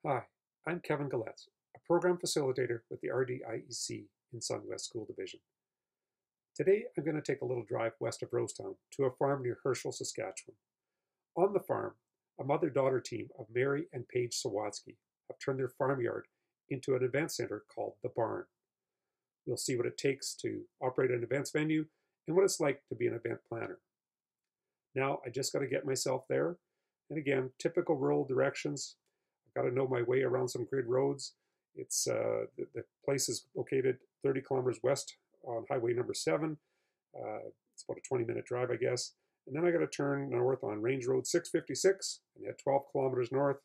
Hi, I'm Kevin Galetz, a program facilitator with the RDIEC in Sun West School Division. Today, I'm going to take a little drive west of Rosetown to a farm near Hershel, Saskatchewan. On the farm, a mother-daughter team of Mary and Paige Sawatsky have turned their farmyard into an event center called The Barn. We'll see what it takes to operate an events venue and what it's like to be an event planner. Now, I just got to get myself there. And again, typical rural directions. I've got to know my way around some grid roads. The place is located 30 kilometers west on Highway number 7. It's about a 20-minute drive, I guess. And then I got to turn north on Range Road 656 and head 12 kilometers north.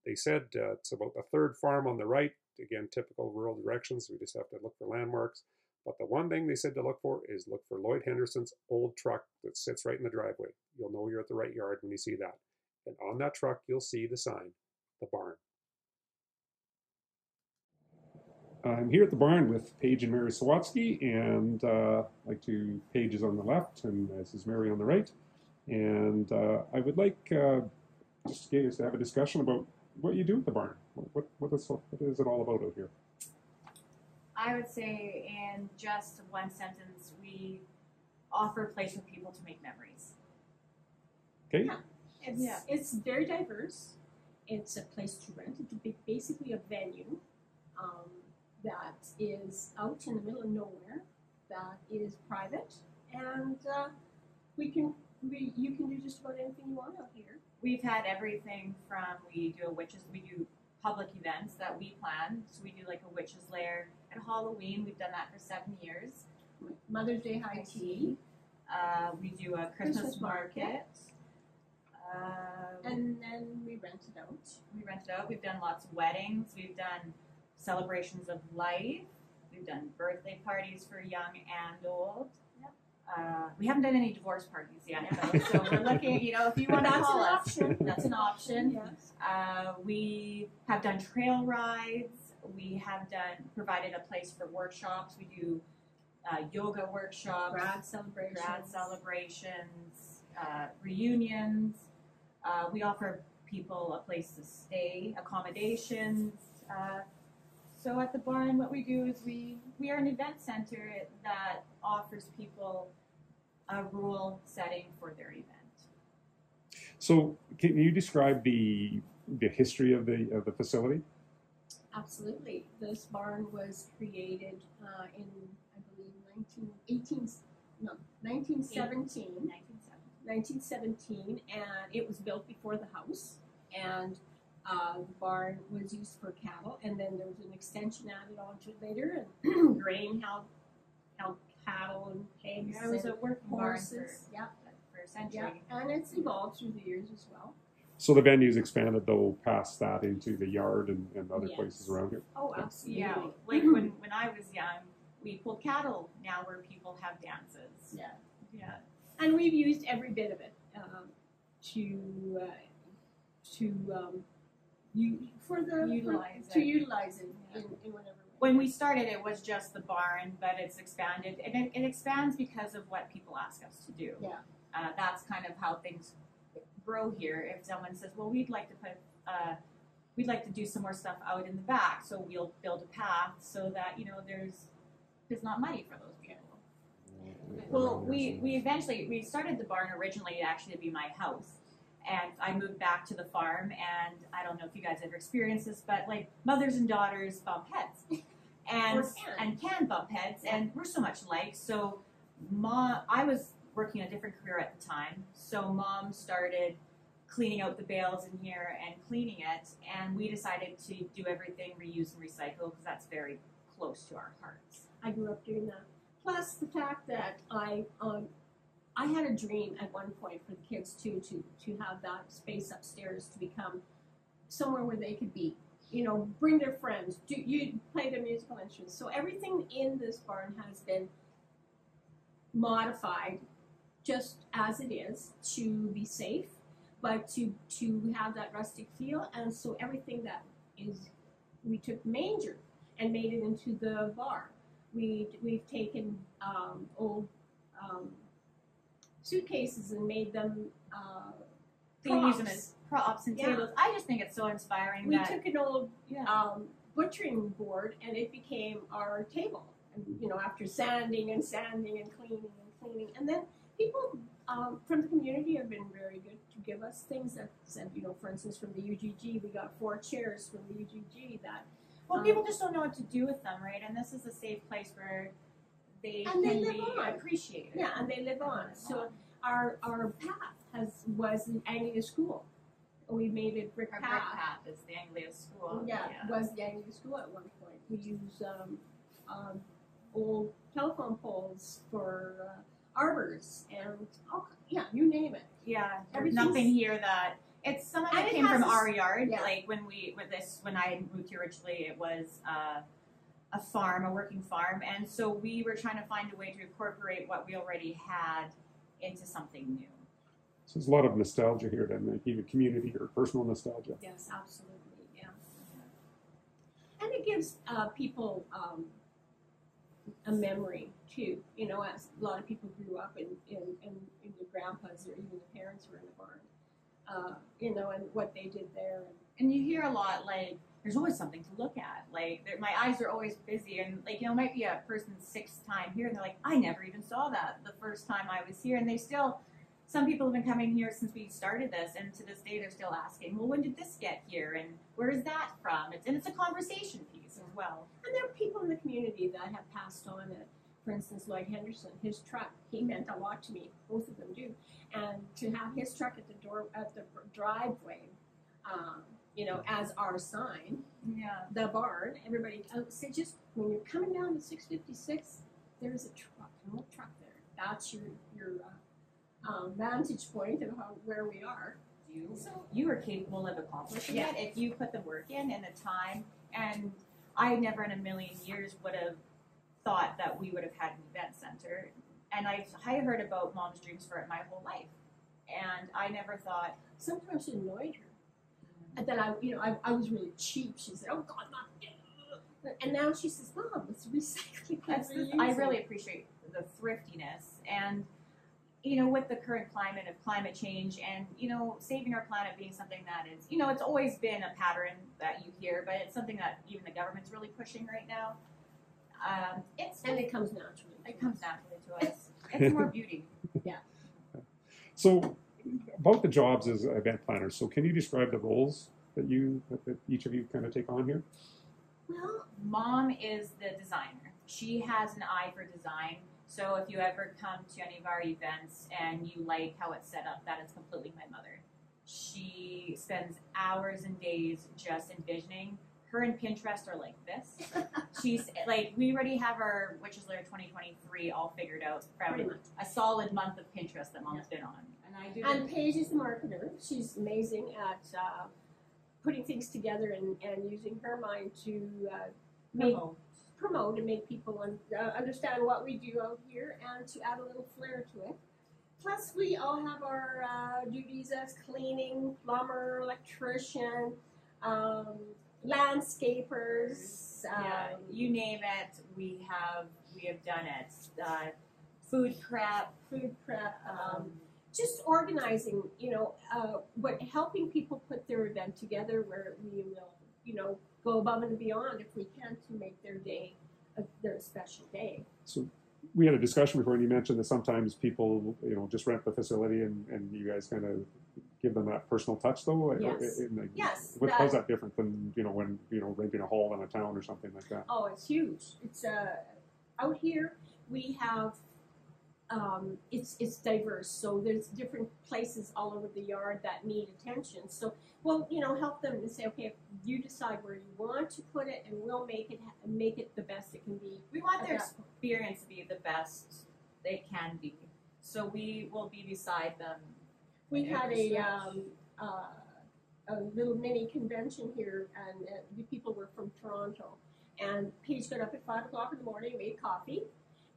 They said it's about the third farm on the right. Again, typical rural directions. We just have to look for landmarks. But the one thing they said to look for is look for Lloyd Henderson's old truck that sits right in the driveway. You'll know you're at the right yard when you see that. And on that truck, you'll see the sign, The Barn. I'm here at the barn with Paige and Mary Sawatsky, and Paige is on the left, and this is Mary on the right. And I would like just to have a discussion about what you do at the barn. What is it all about out here? I would say in just one sentence, we offer a place for people to make memories. Okay. Yeah, it's very diverse. It's a place to rent. It's basically a venue that is out in the middle of nowhere, that is private, and you can do just about anything you want out here. We've had everything from we do public events that we plan. So we do like a witch's lair at Halloween. We've done that for 7 years. Mother's Day high tea. We do a Christmas market. And then we rent it out. We've done lots of weddings. We've done celebrations of life. We've done birthday parties for young and old. Yep. We haven't done any divorce parties yet, though. So we're looking, if you want to call us, that's an option. Yes. We have done trail rides. We have provided a place for workshops. We do yoga workshops, Grad celebrations, reunions. We offer people a place to stay, accommodations. So at the barn, what we do is we are an event center that offers people a rural setting for their event. So, can you describe the history of the facility? Absolutely. This barn was created in, I believe, 1917. 1917, and it was built before the house, and the barn was used for cattle, and then there was an extension added onto it later, and grain held cattle and pigs. Yeah, it was a working barn for a century. Yeah, and it's evolved through the years as well. So the venue's expanded though past that into the yard and other places around here? Oh, absolutely. Yeah, like when I was young, we pulled cattle now where people have dances. Yeah. Yeah. And we've used every bit of it utilize it in whatever way. When we started, it was just the barn, but it's expanded, and it expands because of what people ask us to do. Yeah. That's kind of how things grow here. If someone says, "Well, we'd like to do some more stuff out in the back," so we'll build a path so that there's not money for those people. Well, we started the barn originally actually to be my house, and I moved back to the farm, and I don't know if you guys ever experienced this, but like mothers and daughters bump heads, and can bump heads, and we're so much alike. So I was working a different career at the time, so Mom started cleaning out the bales in here and cleaning it, and we decided to do everything reuse and recycle because that's very close to our hearts. I grew up doing that. Plus the fact that I had a dream at one point for the kids too to have that space upstairs to become somewhere where they could be, bring their friends, you play their musical instruments. So everything in this barn has been modified just as it is to be safe, but to have that rustic feel. And so everything that we took manger and made it into the bar. We've taken old suitcases and made them they use them as props and tables. I just think it's so inspiring. We took an old yeah. Butchering board and it became our table. And you know, after sanding and cleaning, and then people from the community have been very good to give us things that said, you know, for instance, from the UGG, we got 4 chairs from the UGG that. Well, people just don't know what to do with them, right? And this is a safe place where they can be appreciated. Yeah, and they live on. So our path was in Anglia School. We made it brick path. Brick path is the Anglia School. Yeah, was the Anglia School at one point. We used old telephone poles for arbors and you name it. Yeah, there's nothing here that it's some of it came from our yard. Yeah. Like when I moved here originally, it was a farm, a working farm, and so we were trying to find a way to incorporate what we already had into something new. So there's a lot of nostalgia here, then, like even community or personal nostalgia. Yes, absolutely, yeah. And it gives people a memory too. You know, as a lot of people grew up in the grandpas or even the parents were in the barn. You know, and what they did there. And you hear a lot, like, there's always something to look at. Like, my eyes are always busy. And, like, you know, it might be a person's 6th time here. And they're like, I never even saw that the first time I was here. And they still, some people have been coming here since we started this. And to this day, they're still asking, well, when did this get here? And where is that from? And it's a conversation piece as well. And there are people in the community that have passed on it. For instance, Lloyd Henderson, his truck, he meant a lot to me. Both of them do. And to have his truck at the driveway, you know, as our sign, the barn, everybody said, just when you're coming down to 656, there's a truck, an old truck there. That's your vantage point of where we are. You were capable of accomplishing it if you put the work in and the time. And I never in a million years would have thought that we would have had an event center. And I heard about Mom's Dreams for it my whole life. And I never thought. Sometimes it annoyed her. And then I was really cheap. She said, oh God, not. And now she says, Mom, it's recycling. I really appreciate the thriftiness. And, you know, with the current climate of climate change and, you know, saving our planet being something that is, you know, it's always been a pattern that you hear, but it's something that even the government's really pushing right now. It comes naturally. It comes naturally to us. It's more beauty. Yeah. So, about the jobs as event planners. So, can you describe the roles that each of you kind of take on here? Well, Mom is the designer. She has an eye for design. So, if you ever come to any of our events and you like how it's set up, that is completely my mother. She spends hours and days just envisioning. Her and Pinterest are like this. She's like, we already have our Witches Lair 2023 all figured out from a solid month of Pinterest that Mom's been on. And Paige is the marketer. She's amazing at putting things together and using her mind to promote and make people understand what we do out here and to add a little flair to it. Plus, we all have our duties as cleaning, plumber, electrician, landscapers, you name it, we have done it. Food prep, just organizing, you know, helping people put their event together where we will, you know, go above and beyond if we can to make their day their special day. So we had a discussion before, and you mentioned that sometimes people, you know, just rent the facility and you guys kind of give them that personal touch, though? Yes. How's that different than, you know, when, you know, renting a hall in a town or something like that? Oh, it's huge. It's out here we have it's diverse. So there's different places all over the yard that need attention. So we'll, you know, help them to say, okay, if you decide where you want to put it, and we'll make it the best it can be. We want their experience to be the best they can be. So we will be beside them. We had a little mini convention here, and the people were from Toronto. And Paige got up at 5 o'clock in the morning, made coffee,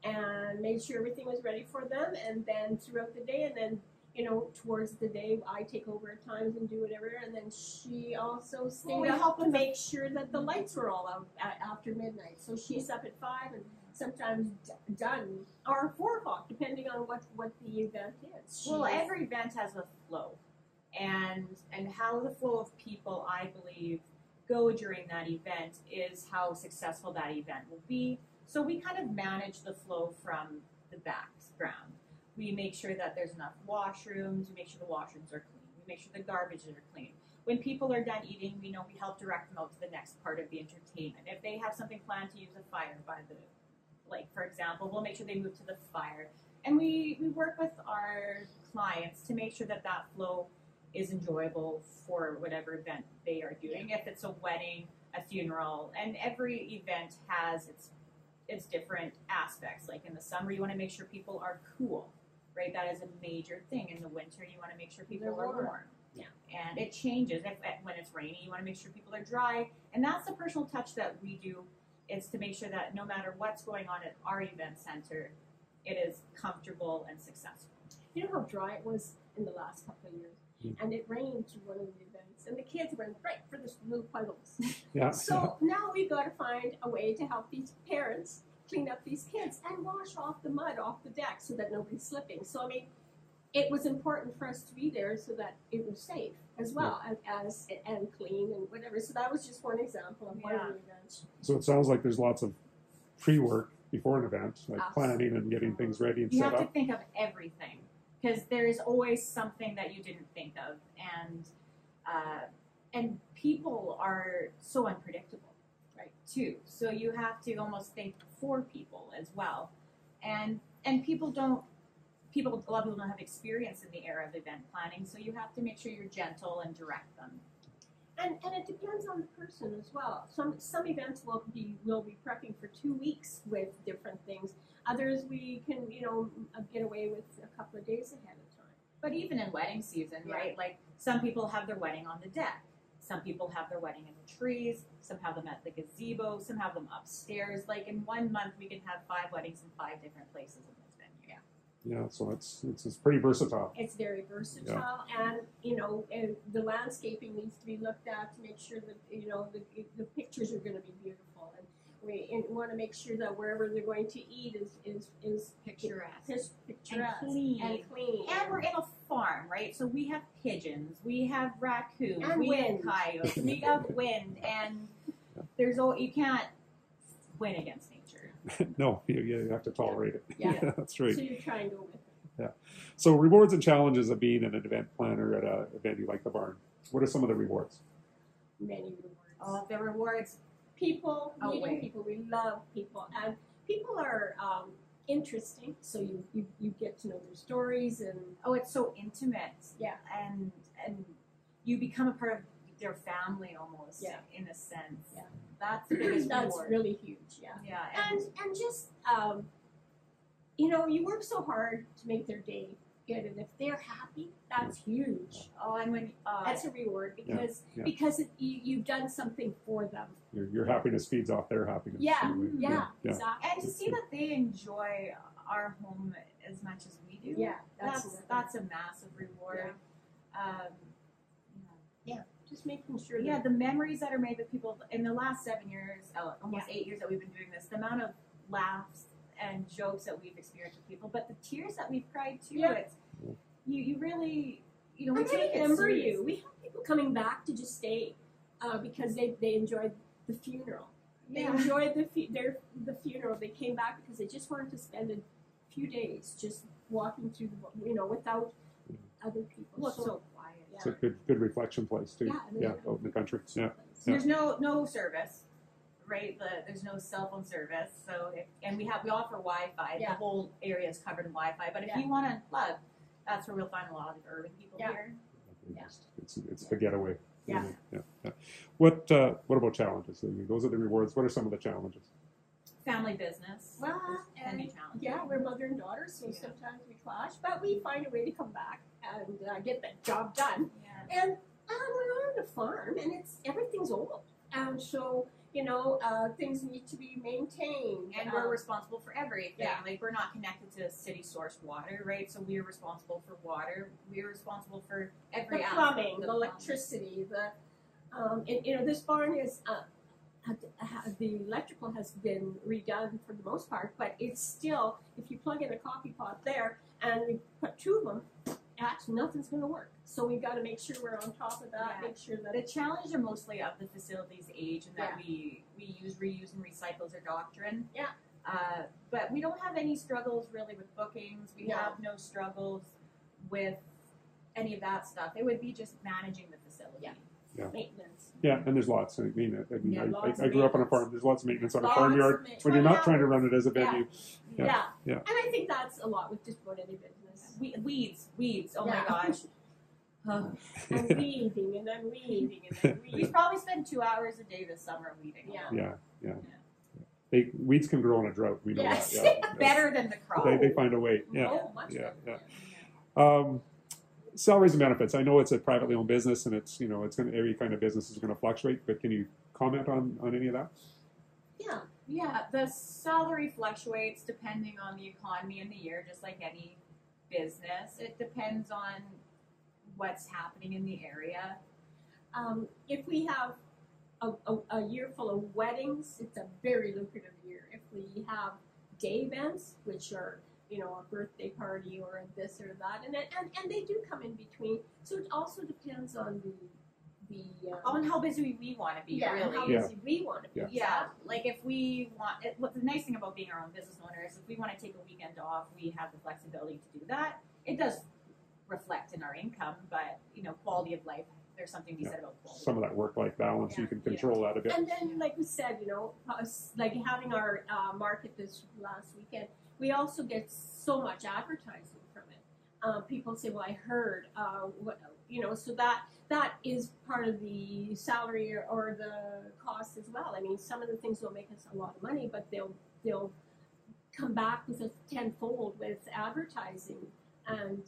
and made sure everything was ready for them. And then throughout the day, and then, you know, towards the day, I take over at times and do whatever. And then she also stayed up to make sure that the lights were all out after midnight. So she's up at 5 and sometimes done, or 4 o'clock, depending on what the event is. Well, every event has a flow. and how the flow of people, I believe, go during that event is how successful that event will be. So we kind of manage the flow from the background. We make sure that there's enough washrooms. We make sure the washrooms are clean. We make sure the garbage are clean. When people are done eating, we help direct them out to the next part of the entertainment. If they have something planned to use a fire by the, like for example, we'll make sure they move to the fire. And we work with our clients to make sure that that flow is enjoyable for whatever event they are doing. If it's a wedding, a funeral, and every event has its different aspects. Like in the summer, you want to make sure people are cool, right? That is a major thing. In the winter, you want to make sure people are warm. Yeah. And it changes. When it's rainy, you want to make sure people are dry. And that's the personal touch that we do, is to make sure that no matter what's going on at our event center, it is comfortable and successful. You know how dry it was in the last couple of years? And it rained to one of the events, and the kids went right for the little puddles. Yeah. So now we've got to find a way to help these parents clean up these kids and wash off the mud off the deck so that nobody's slipping. So I mean, it was important for us to be there so that it was safe as well, as and clean and whatever. So that was just one example of one of the events. So it sounds like there's lots of pre-work before an event, like planning and getting things ready and you set up. You have to think of everything, because there is always something that you didn't think of, and people are so unpredictable, right? Too. So you have to almost think for people as well, and people don't. A lot of people don't have experience in the area of event planning, so you have to make sure you're gentle and direct them. And it depends on the person as well. Some events will be prepping for 2 weeks with different things. Others we can get away with a couple of days ahead of time. But even in wedding season, right? Like some people have their wedding on the deck. Some people have their wedding in the trees. Some have them at the gazebo. Some have them upstairs. Like in 1 month, we can have 5 weddings in 5 different places in this venue. Yeah. Yeah, so it's pretty versatile. It's very versatile, and the landscaping needs to be looked at to make sure that the pictures are going to be beautiful, and we want to make sure that wherever they're going to eat is picturesque, picturesque and clean. And we're in a farm, right? So we have pigeons, we have raccoons, and we have coyotes, we have wind, and you can't win against nature. No, you have to tolerate it. Yeah. That's right. So you try and go with it. Yeah. So rewards and challenges of being an event planner at a venue like the barn. What are some of the rewards? Many rewards. Oh, the rewards. People, meeting people. We love people, and people are interesting. So you get to know their stories, and it's so intimate. Yeah. And you become a part of their family almost. Yeah. In a sense. Yeah. That's the biggest That's reward. really huge. Yeah. Yeah. And just you work so hard to make their day good, and if they're happy, that's huge. Oh, and when that's a reward because you've done something for them. Your happiness feeds off their happiness. Yeah, Anyway. yeah, exactly. And to see that they enjoy our home as much as we do. Yeah, that's a massive reward. Yeah. Just making sure. Yeah, the memories that are made with people in the last 7 years, almost 8 years that we've been doing this, the amount of laughs and jokes that we've experienced with people, but the tears that we've cried too. Yeah. It's you really we and take they it remember serious. you. We have people coming back to just stay because they enjoyed the funeral. They enjoyed the funeral. They came back because they just wanted to spend a few days just walking through without other people. Well, so quiet. It's a good reflection place too. Yeah, out in the country. Yeah. There's no service, right? There's no cell phone service. So we offer Wi-Fi. Yeah. The whole area is covered in Wi-Fi. But if you want to unplug, that's where we'll find a lot of urban people here. Yeah. It's the getaway. Yeah. Yeah. What about challenges? Those are the rewards. What are some of the challenges? Family business. Well, can be challenging. Yeah, we're mother and daughter, so sometimes we clash, but we find a way to come back and get that job done. Yeah. And we're on a farm, and everything's old, and so things need to be maintained. And we're responsible for everything. Yeah. Like we're not connected to city sourced water, right? So we're responsible for water. We're responsible for every the aspect. plumbing, the electricity, this barn is. The electrical has been redone for the most part, but it's still, if you plug in a coffee pot there and we put 2 of them, actually nothing's going to work. So we've got to make sure we're on top of that. Yeah. Make sure that The challenges are mostly of the facility's age, and that Yeah. we use reuse and recycle as our doctrine. Yeah. But we don't have any struggles really with bookings. We No. have no struggles with any of that stuff. It would be just managing the facility. Yeah. maintenance. Yeah, and there's lots. I mean, Yeah, lots I of grew up on a maintenance. farm. There's lots of maintenance on a Lots farmyard of ma- when you're 20 not trying to hours. run it as a venue. Yeah. Yeah. And I think that's a lot with just about any business. Weeds. Oh Yeah. my gosh. Oh. And weeding and then weeding and then We weeding. probably spend 2 hours a day this summer weeding. Yeah. Yeah. Weeds can grow on a drought. We know Yes. that. Yeah. Better than the crop. They find a way. Yeah. Oh, much Yeah. better. Yeah. Salaries and benefits. I know it's a privately owned business, and it's it's going every kind of business is going to fluctuate. But can you comment on any of that? Yeah. Yeah, the salary fluctuates depending on the economy in the year, just like any business. It depends on what's happening in the area. If we have a year full of weddings, it's a very lucrative year. If we have day events, which are a birthday party or a this or that, and they do come in between. So it also depends on On how busy we want to be, and really. how Yeah. busy we want to be. Yeah. Yeah, like if we want, what the nice thing about being our own business owner is if we want to take a weekend off, we have the flexibility to do that. It does reflect in our income, but quality of life, there's something to be said about quality. Some of that work-life balance, you can control that a bit. And then, like we said, like having our market this last weekend, we also get so much advertising from it. People say, "Well, I heard," so that is part of the salary or the cost as well. I mean, some of the things will make us a lot of money, but they'll come back with a tenfold with advertising and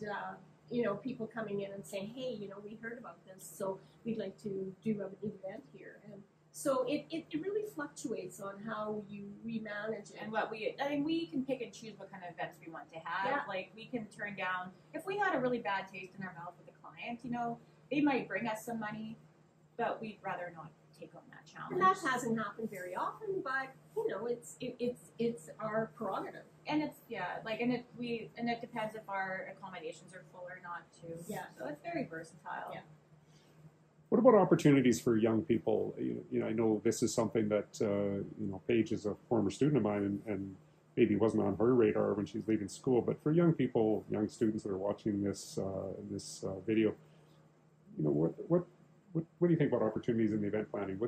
people coming in and saying, "Hey, we heard about this, so we'd like to do an event here." And so it really fluctuates on how we manage it. And we can pick and choose what kind of events we want to have. Yeah. Like we can turn down, if we had a really bad taste in our mouth with a client, they might bring us some money, but we'd rather not take on that challenge. And that hasn't happened very often, but it's our prerogative. And it depends if our accommodations are full or not too. Yeah. So it's very versatile. Yeah. What about opportunities for young people? I know this is something that Paige is a former student of mine, and maybe wasn't on her radar when she's leaving school. But for young people, young students that are watching this video, what do you think about opportunities in the event planning?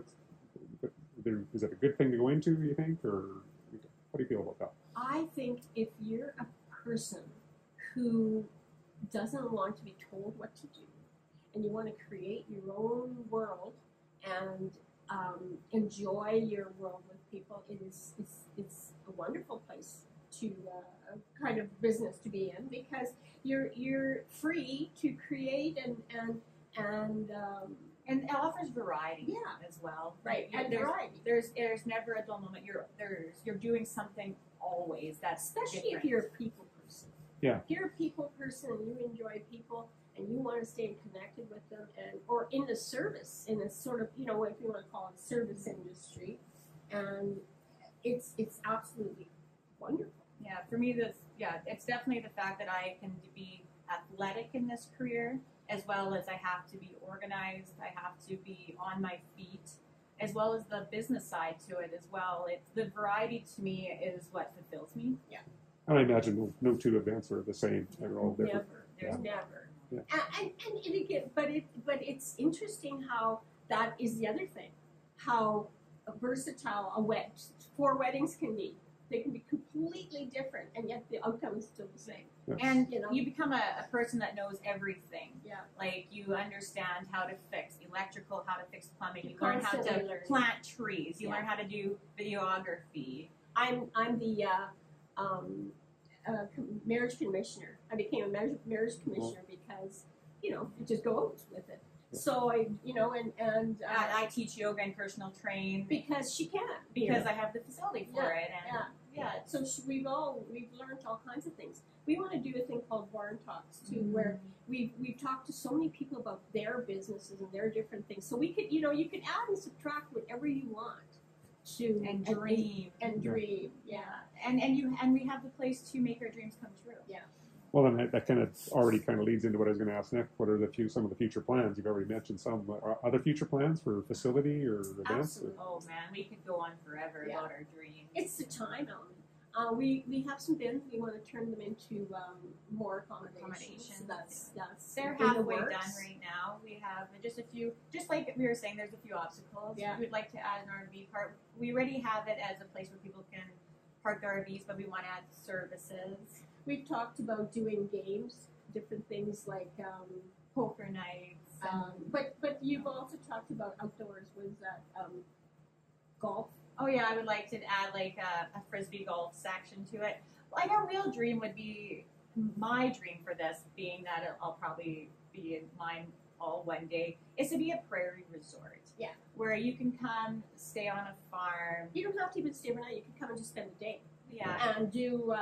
Is it a good thing to go into? You think, or what do you feel about that? I think if you're a person who doesn't want to be told what to do, and you want to create your own world and enjoy your world with people, it's a wonderful place to kind of business to be in, because you're free to create and it offers variety as well. Right, Like, and there's, variety. There's never a dull moment. You're doing something always. That's Especially different. if you're a people person. Yeah. If you're a people person and you enjoy people and you want to stay connected with them, or in the service, in a sort of, if you want to call it service industry, and it's absolutely wonderful. Yeah, for me, it's definitely the fact that I can be athletic in this career, as well as I have to be organized, I have to be on my feet, as well as the business side to it as well. It's the variety to me is what fulfills me. Yeah. And I imagine no two events are the same. They're all different. Never. There's never. Yeah. And it again, but it's interesting how that is the other thing, how versatile 4 weddings can be. They can be completely different, and yet the outcome is still the same. Yeah. And you become a person that knows everything. Yeah. Like you understand how to fix electrical, how to fix plumbing. You're You learn how constantly to learning. plant trees. You Yeah. learn how to do videography. I'm the marriage commissioner. I became a marriage commissioner because it just goes with it. So I teach yoga and personal train because she can, because I have the facility for it. And yeah. So we've learned all kinds of things. We want to do a thing called Barn Talks too, where we've talked to so many people about their businesses and their different things. So we could you could add and subtract whatever you want to and dream and dream. Yeah. And we have the place to make our dreams come true. Yeah. Well, then that kind of already kind of leads into what I was going to ask next. What are some of the future plans? You've already mentioned some. Are other future plans for facility or events? Absolutely. Oh man, we could go on forever about our dreams. It's the time element. We have some bins. We want to turn them into more accommodations. That's they're in the halfway works. done right now. We have just a few. Just like we were saying, there's a few obstacles. Yeah. We'd like to add an RV park. We already have it as a place where people can park their RVs, but we want to add services. We've talked about doing games, different things like Poker nights. but you've also talked about outdoors. Was that golf? Oh yeah, I would like to add like a frisbee golf section to it. Like our real dream would be, my dream for this being that I'll probably be in mine all one day, is to be a prairie resort. Yeah. Where you can come stay on a farm. You don't have to even stay overnight. You can come and just spend the day. Yeah. And do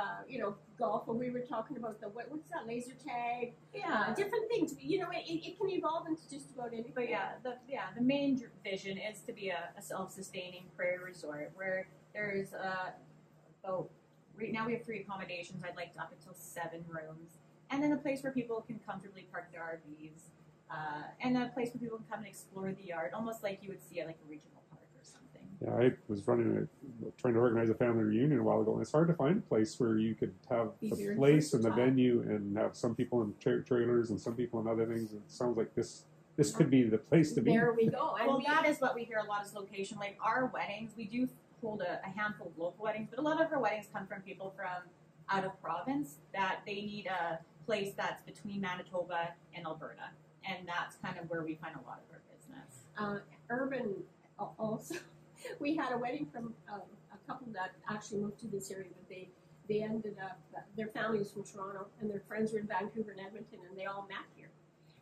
golf. When we were talking about what's that, laser tag? Yeah. Different things. It can evolve into just about anything. But the main vision is to be a self-sustaining prairie resort where there's about, right now we have 3 accommodations. I'd like to up until 7 rooms, and then a place where people can comfortably park their RVs, and a place where people can come and explore the yard, almost like you would see at like a regional park or something. Yeah, I was trying to organize a family reunion a while ago, and it's hard to find a place where you could have the place and the venue and have some people in trailers and some people in other things. It sounds like this could be the place to be. There we go. Well, that is what we hear a lot is location. Like our weddings, we do hold a handful of local weddings, but a lot of our weddings come from people from out of province that they need a place that's between Manitoba and Alberta. And that's kind of where we find a lot of our business. Urban also. We had a wedding from a couple that actually moved to this area, but they ended up, their family was from Toronto, and their friends were in Vancouver and Edmonton, and they all met here.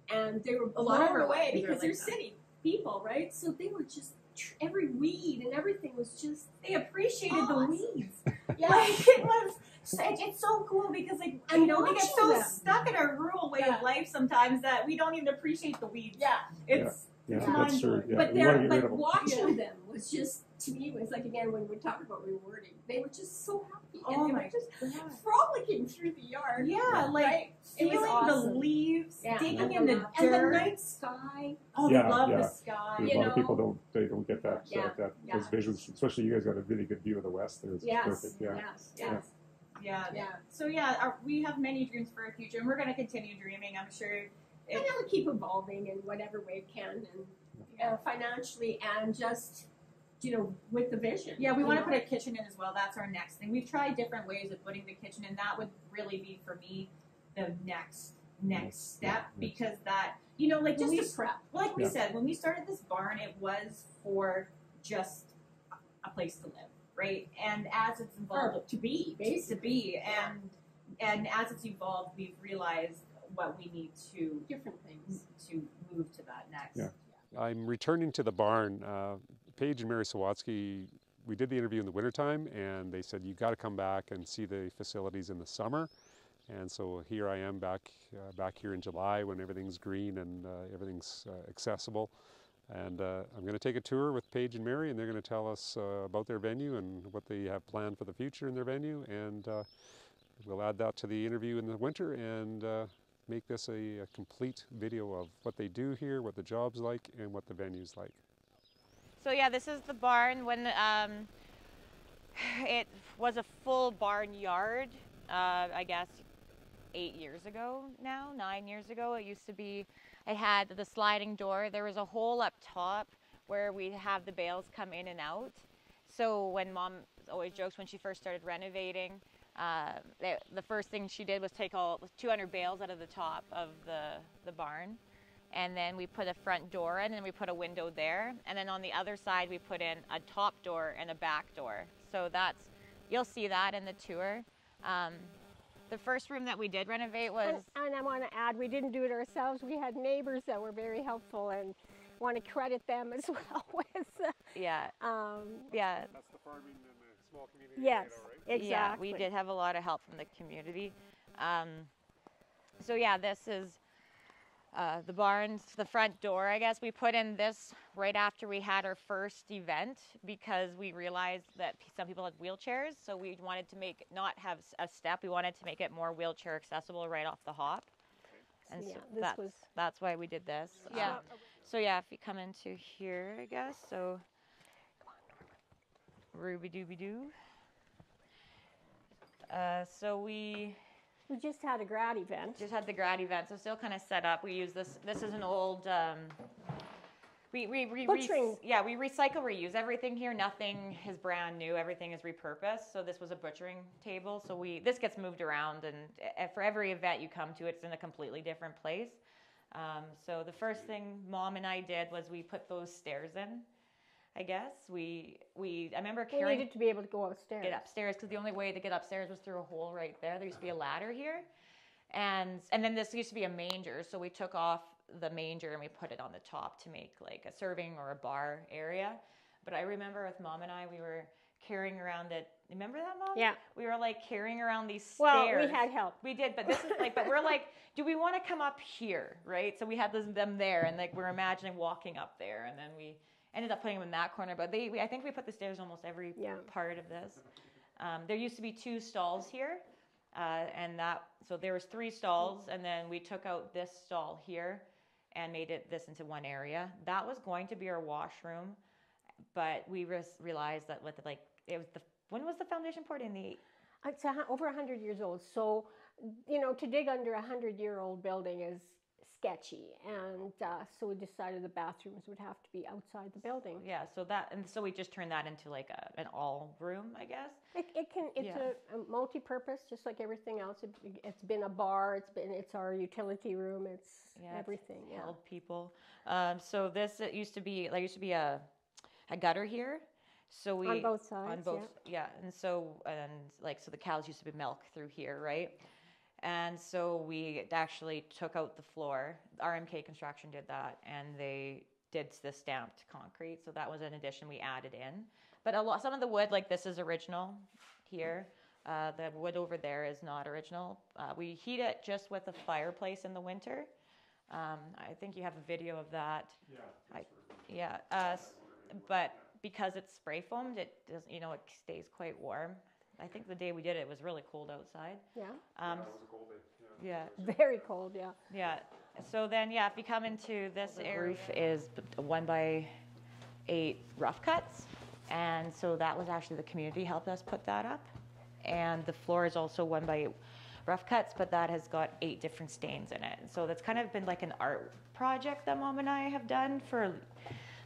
And they were blown away because they're city people, right? So they were just, every weed and everything was just, they appreciated the weeds. Yeah. Like, it's so cool because like, we get so stuck in our rural way of life sometimes that we don't even appreciate the weeds. Yeah. It's that's true. Yeah, but watching them was just, to me, it was like, again, when we talk about rewarding, they were just so happy. Oh, and they my were just God. frolicking through the yard. Yeah, like right? feeling awesome. the leaves, digging in the dirt. And the night sky. Oh, they love the sky. A lot of people don't get that, Yeah. those visions, especially you guys got a really good view of the west there. It's perfect. Yes. So we have many dreams for our future, and we're going to continue dreaming. I'm sure. And it'll keep evolving in whatever way it can, and financially, and just with the vision. Yeah, we want to put a kitchen in as well. That's our next thing. We've tried different ways of putting the kitchen in. That would really be for me the next step, because that like just we a prep. Like we said, when we started this barn, it was for just a place to live, right? And as it's evolved to be, and as it's evolved, we've realized what we need to different things to move to that next. Yeah. I'm returning to the barn. Paige and Mary Sawatsky, we did the interview in the wintertime, and they said, you got to come back and see the facilities in the summer. And so here I am back here in July when everything's green and everything's accessible. And I'm going to take a tour with Paige and Mary, and they're going to tell us about their venue and what they have planned for the future in their venue. And we'll add that to the interview in the winter and make this a complete video of what they do here, what the job's like, and what the venue's like. So yeah, this is the barn. When it was a full barnyard, I guess 8 years ago now, 9 years ago. It used to be, it had the sliding door. There was a hole up top where we'd have the bales come in and out. So when Mom always jokes, when she first started renovating, the first thing she did was take all 200 bales out of the top of the barn. And then we put a front door in, and we put a window there. And then on the other side, we put in a top door and a back door. So that's, you'll see that in the tour. The first room that we did renovate was... And I want to add, we didn't do it ourselves. We had neighbors that were very helpful, and want to credit them as well with... yeah. That's the farming in the small community. Yes, right? exactly. Yeah, we did have a lot of help from the community. So yeah, this is... The barns, the front door, I guess, we put in this right after we had our first event because we realized that some people had wheelchairs. So we wanted to not have a step. We wanted to make it more wheelchair accessible right off the hop. And Yeah, so that's why we did this. Yeah. So yeah, if you come into here, I guess, so Ruby Dooby Doo. So we just had a grad event. Just had the grad event, so still kind of set up. We use this. This is an old. We Butchering. we recycle, reuse everything here. Nothing is brand new. Everything is repurposed. So this was a butchering table. So this gets moved around, and for every event you come to, it's in a completely different place. So the first thing Mom and I did was we put those stairs in. I guess I remember We needed to be able to go upstairs. Get upstairs because the only way to get upstairs was through a hole right there. There used to be a ladder here, and then this used to be a manger. So we took off the manger and we put it on the top to make like a serving or a bar area. But I remember with Mom and I, we were carrying around it. Remember that, Mom? Yeah. We were like carrying around these stairs. Well, we had help. We did, but this is like, but we're like, do we want to come up here, right? So we had them there, and like we're imagining walking up there, and then we ended up putting them in that corner. But I think we put the stairs almost every part of this. There used to be 2 stalls here, so there was 3 stalls, and then we took out this stall here and made this into one area. That was going to be our washroom, but we realized that with when was the foundation poured in? It's over 100 years old. So, to dig under a 100-year-old building is sketchy, and so we decided the bathrooms would have to be outside the building. Yeah, so we just turned that into like an all room, I guess. It's a multi-purpose, just like everything else. It's been a bar. It's our utility room. It's everything. It's held people. So it used to be a gutter here. So we on both sides. And so the cows used to be milk through here, right? And so we actually took out the floor. RMK Construction did that, and they did the stamped concrete. So that was an addition we added in. But some of the wood, like this, is original here. The wood over there is not original. We heat it just with a fireplace in the winter. I think you have a video of that. But because it's spray foamed, it does, it stays quite warm. I think the day we did it was really cold outside. Yeah. It was a cold day. Yeah. Very cold. Yeah. Yeah. So then, if you come into this area, roof is 1x8 rough cuts, and so that was actually the community helped us put that up, and the floor is also 1x8 rough cuts, but that has got 8 different stains in it. So that's kind of been like an art project that Mom and I have done for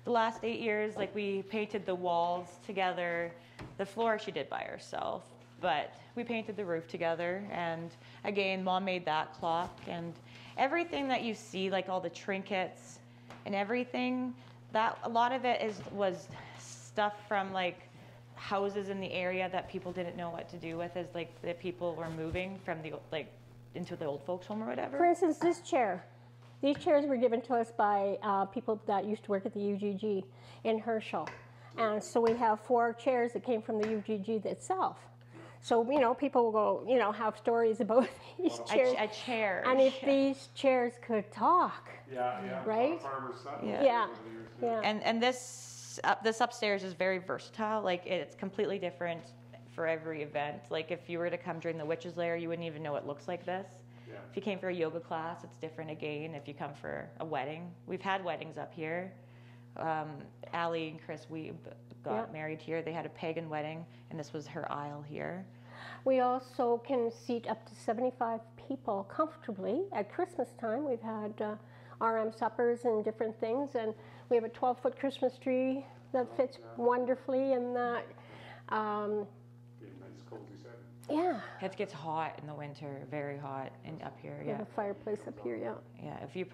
the last 8 years. Like we painted the walls together. The floor she did by herself, but we painted the roof together, and again, Mom made that clock, and everything that you see, like all the trinkets and everything, that a lot of it was stuff from like houses in the area that people didn't know what to do with, as like the people were moving from into the old folks home or whatever. For instance, this chair. These chairs were given to us by people that used to work at the UGG in Hershel. And so we have 4 chairs that came from the UGG itself. So, people will go, have stories about these chairs. A chair. And if these chairs could talk. Yeah. Right? Farmer's son. Yeah. And this upstairs is very versatile. Like it's completely different for every event. Like if you were to come during the Witches' Lair, you wouldn't even know it looks like this. Yeah. If you came for a yoga class, it's different again. If you come for a wedding, we've had weddings up here. Allie and Chris Weeb got married here. They had a pagan wedding, and this was her aisle here. We also can seat up to 75 people comfortably. At Christmas time, we've had RM suppers and different things, and we have a 12-foot Christmas tree that fits wonderfully in that. Be a nice cozy setting. Yeah. It gets hot in the winter, very hot, and up here, We have a fireplace up here, Yeah, if you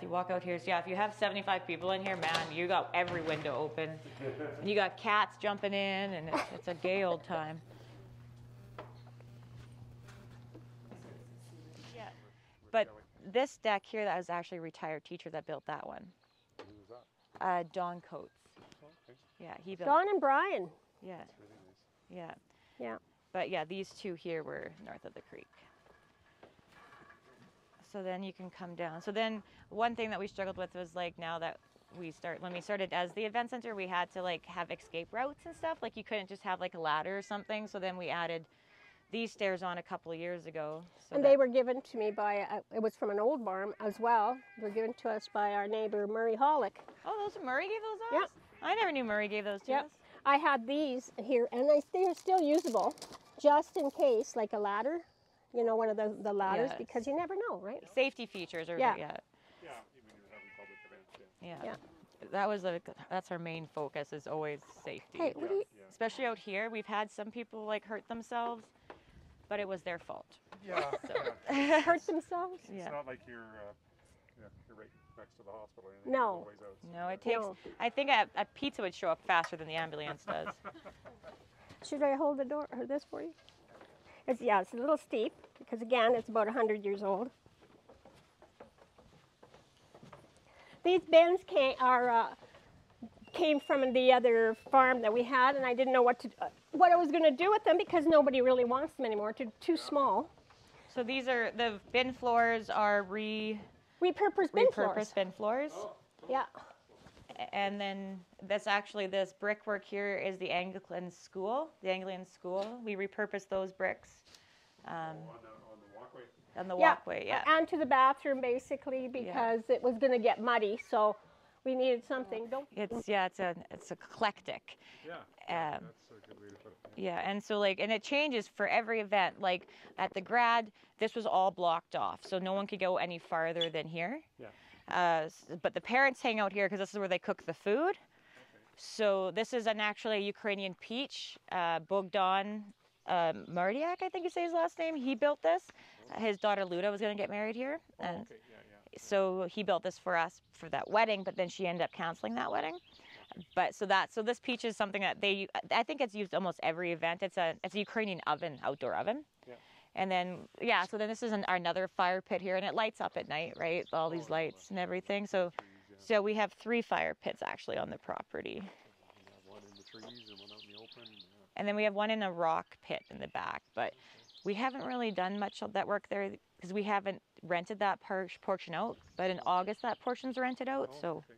walk out here, if you have 75 people in here, man, you got every window open. You got cats jumping in, and it's a gay old time. Yeah, but this deck here, that was actually a retired teacher that built that one. Who was that? Don Coates. Okay. Yeah, he built. Don and Brian. Yeah. That's really nice. Yeah. Yeah. But yeah, these 2 here were north of the creek. So then you can come down. So then one thing that we struggled with was like now that when we started as the event center, we had to like have escape routes and stuff. Like you couldn't just have like a ladder or something. So then we added these stairs on a couple of years ago. So And they were given to me by, it was from an old barn as well. They were given to us by our neighbor Murray Hollick. Oh, Murray gave those us? Yeah. I never knew Murray gave those to us. I had these here, and they're still usable, just in case, like a ladder, you know, one of the ladders, Yes. because you never know, right? Safety features are Yeah. Yeah, even if you're having public events, Yeah. That's our main focus is always safety. Hey, what do you, Especially out here, we've had some people like hurt themselves, but it was their fault. Yeah, hurt themselves? It's Yeah. not like you're right next to the hospital or anything. No. It's always out. No, it takes. No. I think a pizza would show up faster than the ambulance does. Should I hold the door or this for you? It's a little steep because again, it's about 100 years old. These bins came from the other farm that we had, and I didn't know what I was going to do with them because nobody really wants them anymore. Too small. So these are the bin floors are Repurposed bin floors. repurposed bin floors. Yeah. And then this brickwork here is the Anglican school. We repurposed those bricks On the walkway. on the walkway. Yeah. And to the bathroom basically because it was going to get muddy, so we needed something. It's eclectic. Yeah, Um, that's a good way to put it. Yeah, and so and it changes for every event. Like at the grad, this was all blocked off, so no one could go any farther than here. Yeah. But the parents hang out here because this is where they cook the food. So this is actually a Ukrainian peach, Bogdan Mardiak, I think you say his last name. He built this. His daughter Luda was going to get married here. And Okay, yeah. so he built this for us for that wedding, but then she ended up canceling that wedding. But so this peach is something that I think it's used almost every event. It's a Ukrainian oven, outdoor oven. Yeah. And then so then this is another fire pit here, and it lights up at night, right? All these lights and everything. So we have 3 fire pits actually on the property. One in the trees and one out in the open. Yeah. And then we have one in a rock pit in the back, but we haven't really done much of that work there because we haven't rented that portion out. But in August, that portion's rented out. So Okay.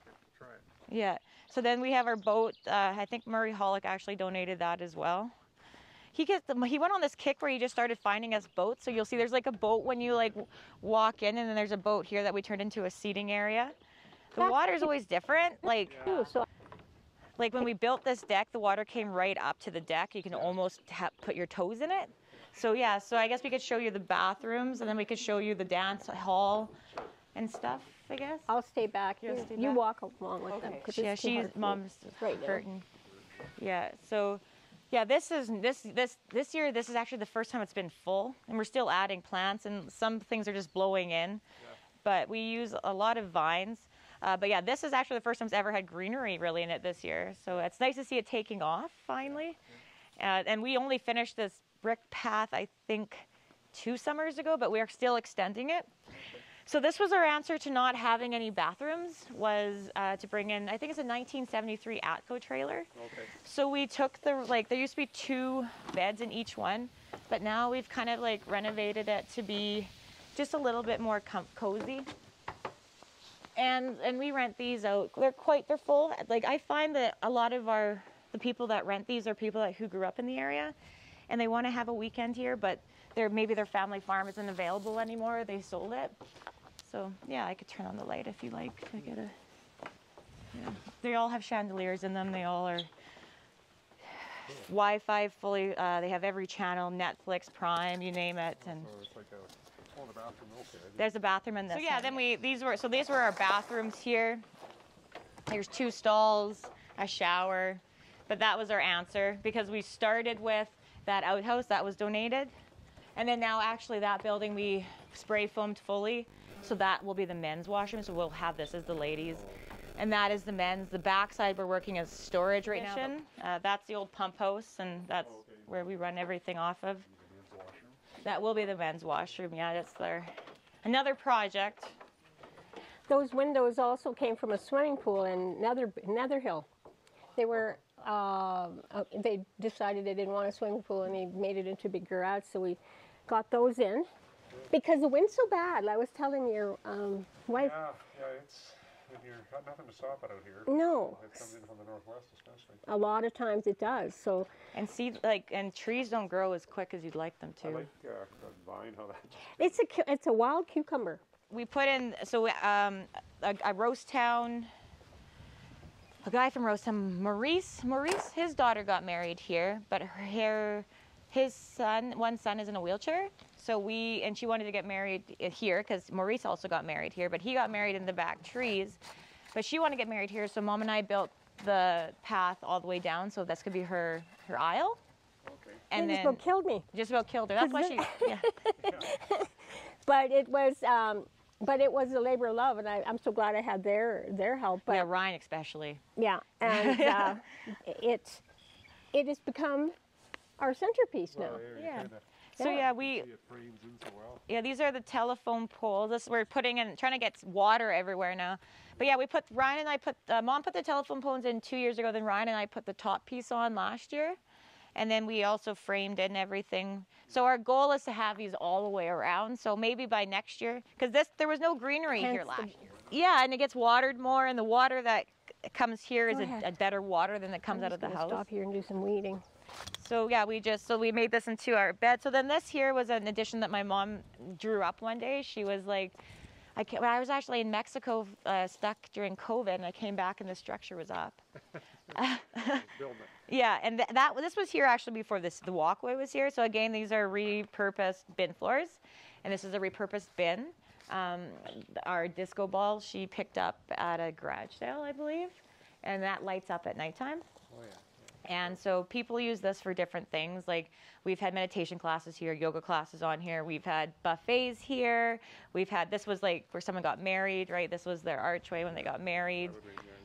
So try it. yeah. So then we have our boat. I think Murray Hollick actually donated that as well. He went on this kick where he just started finding us boats. So you'll see there's like a boat when you like walk in, and then there's a boat here that we turned into a seating area. The water's always different. Like when we built this deck, the water came right up to the deck. You can almost put your toes in it. So so I guess we could show you the bathrooms, and then we could show you the dance hall and stuff, I guess. I'll stay back. You'll stay You back? walk along with them. 'Cause it's too hard for me. Mom's Right now. hurting. Yeah. So this year this is actually the first time it's been full, and we're still adding plants, and some things are just blowing in. But we use a lot of vines. But yeah, this is actually the first time it's ever had greenery really in it this year. So it's nice to see it taking off finally. And we only finished this brick path, I think, 2 summers ago, but we are still extending it. So this was our answer to not having any bathrooms, was to bring in, I think it's a 1973 Atco trailer. Okay. So we took there used to be 2 beds in each one, but now we've kind of like renovated it to be just a little bit more cozy. And we rent these out. They're full. Like I find that a lot of the people that rent these are people who grew up in the area, and they want to have a weekend here, but maybe their family farm isn't available anymore. They sold it. So yeah, I could turn on the light if you like. They all have chandeliers in them. They all are Wi-Fi fully. They have every channel, Netflix, Prime, you name it. And So it's like the bathroom. Okay. there's a bathroom in this. So yeah, then these were our bathrooms here. There's 2 stalls, a shower, but that was our answer because we started with that outhouse that was donated, and then now actually that building we spray foamed fully, so that will be the men's washroom. So we'll have this as the ladies, and that is the men's. The backside we're working as storage right now. That's the old pump house, and that's where we run everything off of. That will be the men's washroom. Yeah, that's another project. Those windows also came from a swimming pool in Netherhill. They were, they decided they didn't want a swimming pool, and they made it into a big garage, so we got those in. because the wind's so bad. I was telling your wife. Yeah, it's you're got nothing to stop it out here. No. It comes in from the northwest, especially. A lot of times it does. So. And and trees don't grow as quick as you'd like them to. I like the vine, how that. It's a wild cucumber. We put in a Rose Town. A guy from Rose Town, Maurice, his daughter got married here, but one son is in a wheelchair. So she wanted to get married here because Maurice also got married here, but he got married in the back trees. But she wanted to get married here, so Mom and I built the path all the way down, so this could be her aisle. Okay. And They then just about killed me. just about killed her. That's why she. Yeah. But it was a labor of love, and I'm so glad I had their help. But Yeah, Ryan especially. yeah, and it has become our centerpiece now. Well, Yeah. kinda So yeah, see it frames in so well. Yeah, these are the telephone poles. We're putting in, trying to get water everywhere now. But yeah, Mom put the telephone poles in 2 years ago, then Ryan and I put the top piece on last year. And then we also framed in everything. So our goal is to have these all the way around. So maybe by next year, because there was no greenery here Hence last year. Yeah, and it gets watered more, and the water that comes here is a better water than that comes out of the house. Stop here and do some weeding. So yeah, we made this into our bed. So then this here was an addition that my mom drew up one day. She was like, I was actually in Mexico stuck during COVID, and I came back and the structure was up. Building it. Yeah, and this was here actually before the walkway was here. So again, these are repurposed bin floors, and this is a repurposed bin. Our disco ball she picked up at a garage sale, I believe, and that lights up at nighttime. Oh yeah. And so people use this for different things. Like we've had meditation classes here, yoga classes on here. We've had buffets here. This was like where someone got married, right? This was their archway when they got married.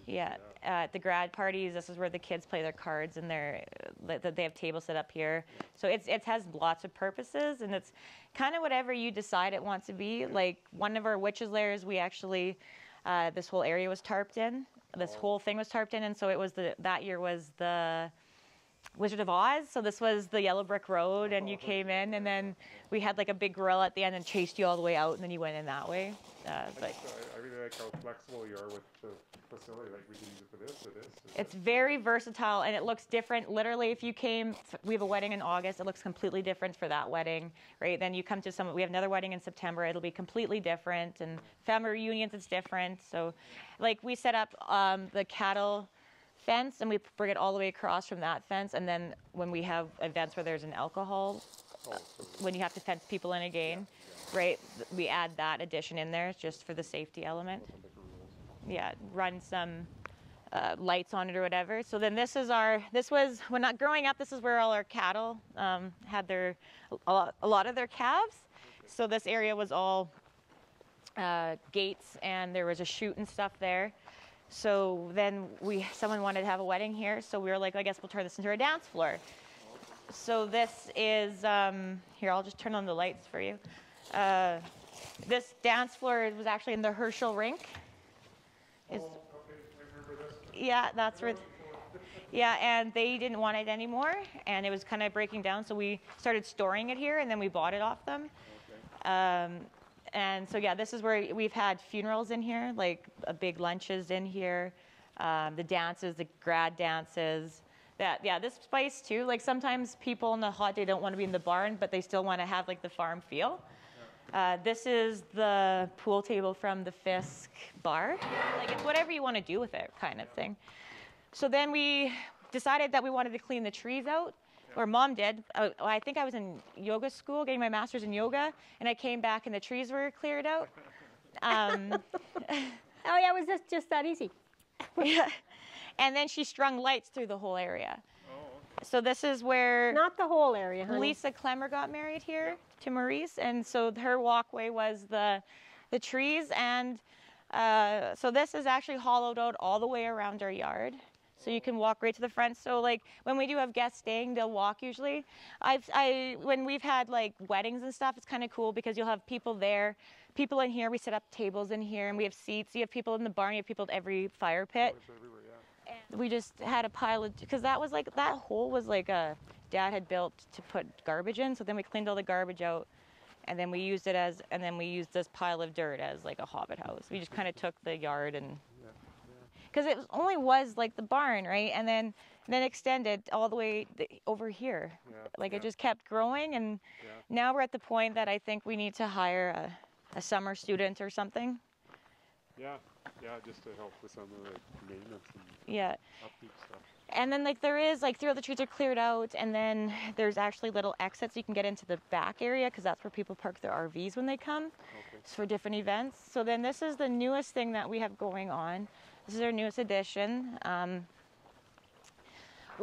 Yeah. At the grad parties, this is where the kids play their cards and they have tables set up here. So it has lots of purposes, and it's kind of whatever you decide it wants to be. Like one of our witches' lairs, we actually, this whole area was tarped in. This whole thing was tarped in, and so it was that year was the Wizard of Oz. So this was the yellow brick road, and you came in, and then we had like a big grill at the end and chased you all the way out, and then you went in that way. I really like how flexible you are with the facility. Like we can use it for this or this. It's very versatile, and it looks different. Literally, if you came, we have a wedding in August. It looks completely different for that wedding, right? Then you come to we have another wedding in September. It'll be completely different, and family reunions, it's different. So, like we set up the cattle fence, and we bring it all the way across from that fence. And then when we have events where there's an alcohol, when you have to fence people in again, right? We add that addition in there just for the safety element. Yeah, run some lights on it or whatever. So then when not growing up, this is where all our cattle had a lot of their calves. So this area was all gates, and there was a chute and stuff there. So then someone wanted to have a wedding here, so we were like, I guess we'll turn this into a dance floor. So this is, here, I'll just turn on the lights for you. This dance floor was actually in the Hershel rink. Okay, I remember this. Yeah, that's where, yeah, and they didn't want it anymore, and it was kind of breaking down, so we started storing it here, and then we bought it off them. Okay. And so yeah, this is where we've had funerals in here, like big lunches in here, the dances, the grad dances. This space too, like sometimes people on the hot day don't want to be in the barn, but they still want to have like the farm feel. This is the pool table from the Fisk bar. Like it's whatever you want to do with it kind of thing. So then we decided that we wanted to clean the trees out, or Mom did. I think I was in yoga school getting my master's in yoga, and I came back and the trees were cleared out. Oh yeah, it was just that easy. Yeah. And then she strung lights through the whole area. So this is where Not the whole area, honey. Lisa Clemmer got married here to Maurice, and so her walkway was the trees, and so this is actually hollowed out all the way around our yard. So you can walk right to the front. So like when we do have guests staying, they'll walk usually. When we've had like weddings and stuff, it's kind of cool because you'll have people there, people in here. We set up tables in here, and we have seats. You have people in the barn. You have people at every fire pit. And we just had a pile of, because that hole was like Dad had built to put garbage in. So then we cleaned all the garbage out, And then we used it as, and then we used this pile of dirt as like a hobbit house. We just kind of took the yard and, because it only was like the barn, right? And then extended all the way over here. Like it just kept growing, and now we're at the point that I think we need to hire a summer student or something. Yeah, just to help with some of the maintenance and upkeep stuff. And then like there is, like throughout the trees are cleared out, and then there's actually little exits you can get into the back area, because that's where people park their RVs when they come for different events. So then this is the newest thing that we have going on. This is our newest addition.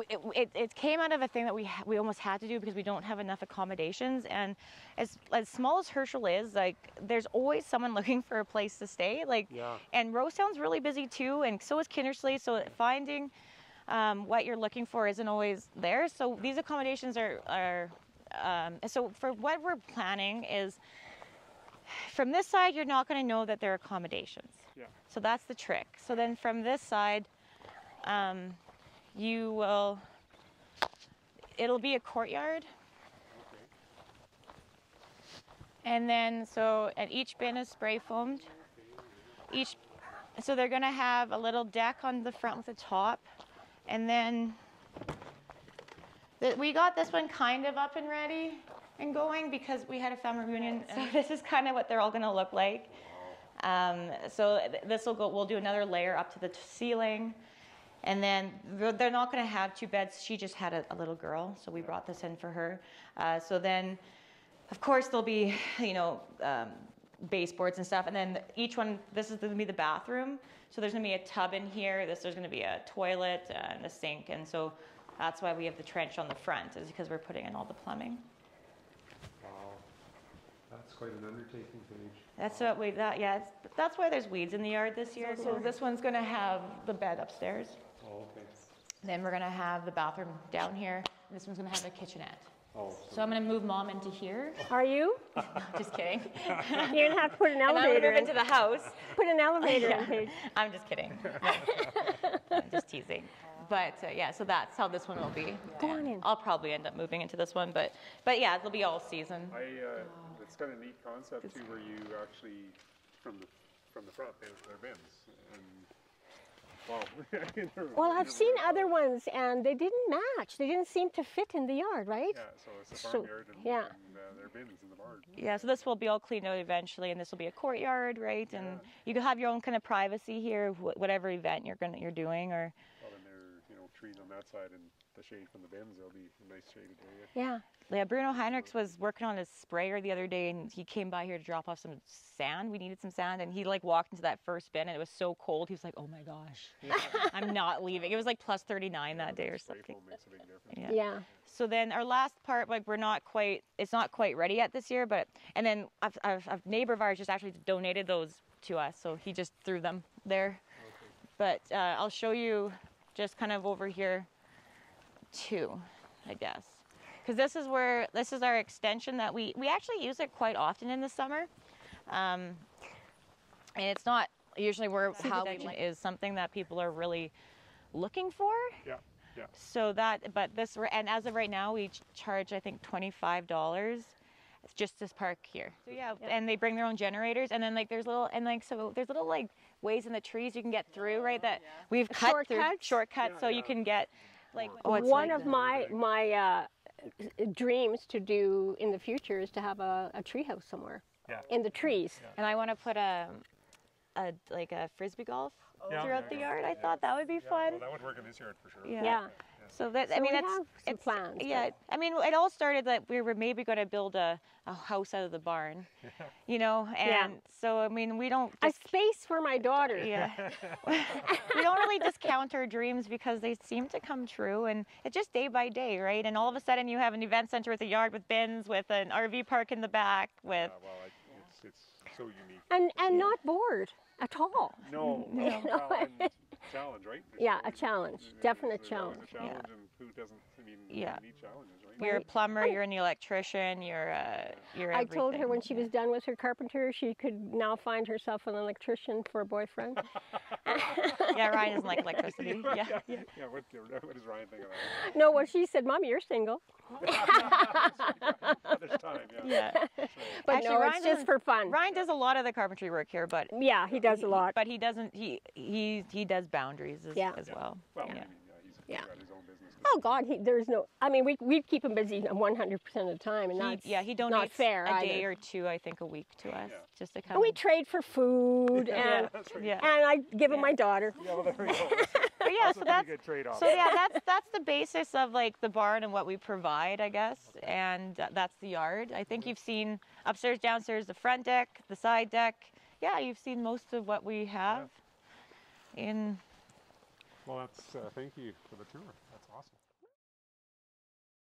It came out of a thing that we almost had to do because we don't have enough accommodations, and as small as Hershel is, like there's always someone looking for a place to stay. Like, and Rosetown's really busy too, and so is Kindersley. So finding what you're looking for isn't always there. So these accommodations are so for what we're planning is, from this side you're not going to know that they're accommodations. So that's the trick. So then from this side, it'll be a courtyard. And then, and each bin is spray foamed. So they're gonna have a little deck on the front with a top. And then, we got this one kind of up and ready and going because we had a family reunion. So this is kind of what they're all gonna look like. So this will go, we'll do another layer up to the ceiling. And then they're not going to have 2 beds. She just had a little girl, so we brought this in for her. So then, of course, there'll be, baseboards and stuff. And then each one, this is going to be the bathroom. So there's going to be a tub in here. There's going to be a toilet and a sink. And so that's why we have the trench on the front, is because we're putting in all the plumbing. Wow, that's quite an undertaking, Paige. That's what that's why there's weeds in the yard this year. So this one's going to have the bed upstairs. Oh, okay. Then we're gonna have the bathroom down here. And this one's gonna have a kitchenette. Oh, so I'm gonna move Mom into here. Are you? No, just kidding. You're gonna have to put an elevator I'm gonna move into the house. Put an elevator in, Paige. I'm just kidding. I'm just teasing. But so that's how this one will be. Go on in. I'll probably end up moving into this one, but yeah, it'll be all season. It's kind of a neat concept too, where you actually from the front they're bins. And well, I've seen other ones, and they didn't match. They didn't seem to fit in the yard, right? Yeah, so it's a farmyard, and there are bins in the barn. Yeah, so this will be all cleaned out eventually, and this will be a courtyard, right? And you can have your own kind of privacy here, whatever event you're doing, or. Well, then there are trees on that side, and the shade from the bins. There'll be a nice shaded area. Yeah, Bruno Heinrichs was working on his sprayer the other day, and he came by here to drop off some sand. We needed some sand, and he like walked into that first bin, and it was so cold. He was like, "Oh my gosh, I'm not leaving." It was like plus 39 that day or something. Makes a big difference. Yeah. So then our last part, like it's not quite ready yet this year, and then a neighbor of ours just actually donated those to us, so he just threw them there. But I'll show you just kind of over here too, I guess. Because this is our extension that we actually use it quite often in the summer. And it's not usually is something that people are really looking for. Yeah. So and as of right now, we charge, I think, $25. It's just this park here. So and they bring their own generators, and then like there's little like ways in the trees you can get through, right? That we've cut through shortcuts, so you can get like one of my dreams to do in the future is to have a tree house somewhere in the trees. And I want to put a frisbee golf throughout the yard. I thought that would be fun. Well, that would work in this yard for sure. Yeah. So that it's plans. Yeah, I mean, it all started that we were maybe going to build a house out of the barn, and so I mean, we don't a space for my daughter. Yeah, we don't really discount our dreams because they seem to come true, and it's just day by day, right? And all of a sudden, you have an event center with a yard with bins, with an RV park in the back, with it's so unique and not bored at all. No. Well, and challenge, right? A challenge. Definite challenge. A challenge, and who doesn't? I mean, you need challenges, right? You're a plumber, you're an electrician, you're I told her when she was done with her carpenter, she could now find herself an electrician for a boyfriend. Yeah, Ryan doesn't like electricity. Yeah. What does Ryan think of that? No, well, she said, "Mommy, you're single." There's time. Yeah. But Actually, no, Ryan it's just doesn't- for fun. Ryan does a lot of the carpentry work here, but Yeah, he does a lot. But he doesn't. He does boundaries as well. Well, Yeah. I mean, he's Yeah. got his own business. Oh God, there's no. I mean, we keep him busy 100% of the time, and that's He donates not fair a day either. or two, I think, a week to us, just to come. And we trade for food, and yeah. and I give him my daughter. Yeah, well, there we go. But yeah, That's so a pretty that's good trade-off. so yeah, that's the basis of like the barn and what we provide, I guess, and that's the yard. I think you've seen upstairs, downstairs, the front deck, the side deck. Yeah, you've seen most of what we have in. Well, that's thank you for the tour. That's awesome.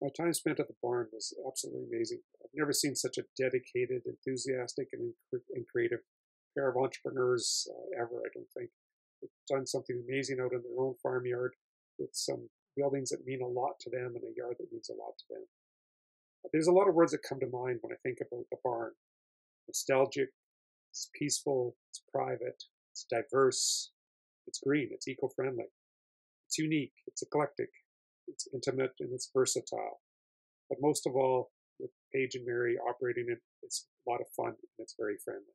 My time spent at the barn was absolutely amazing. I've never seen such a dedicated, enthusiastic, and creative pair of entrepreneurs ever, I don't think. They've done something amazing out in their own farmyard with some buildings that mean a lot to them and a yard that means a lot to them. There's a lot of words that come to mind when I think about the barn. Nostalgic, it's peaceful, it's private, it's diverse, it's green, it's eco-friendly, it's unique, it's eclectic, it's intimate, and it's versatile. But most of all, with Paige and Mary operating it, it's a lot of fun and it's very friendly.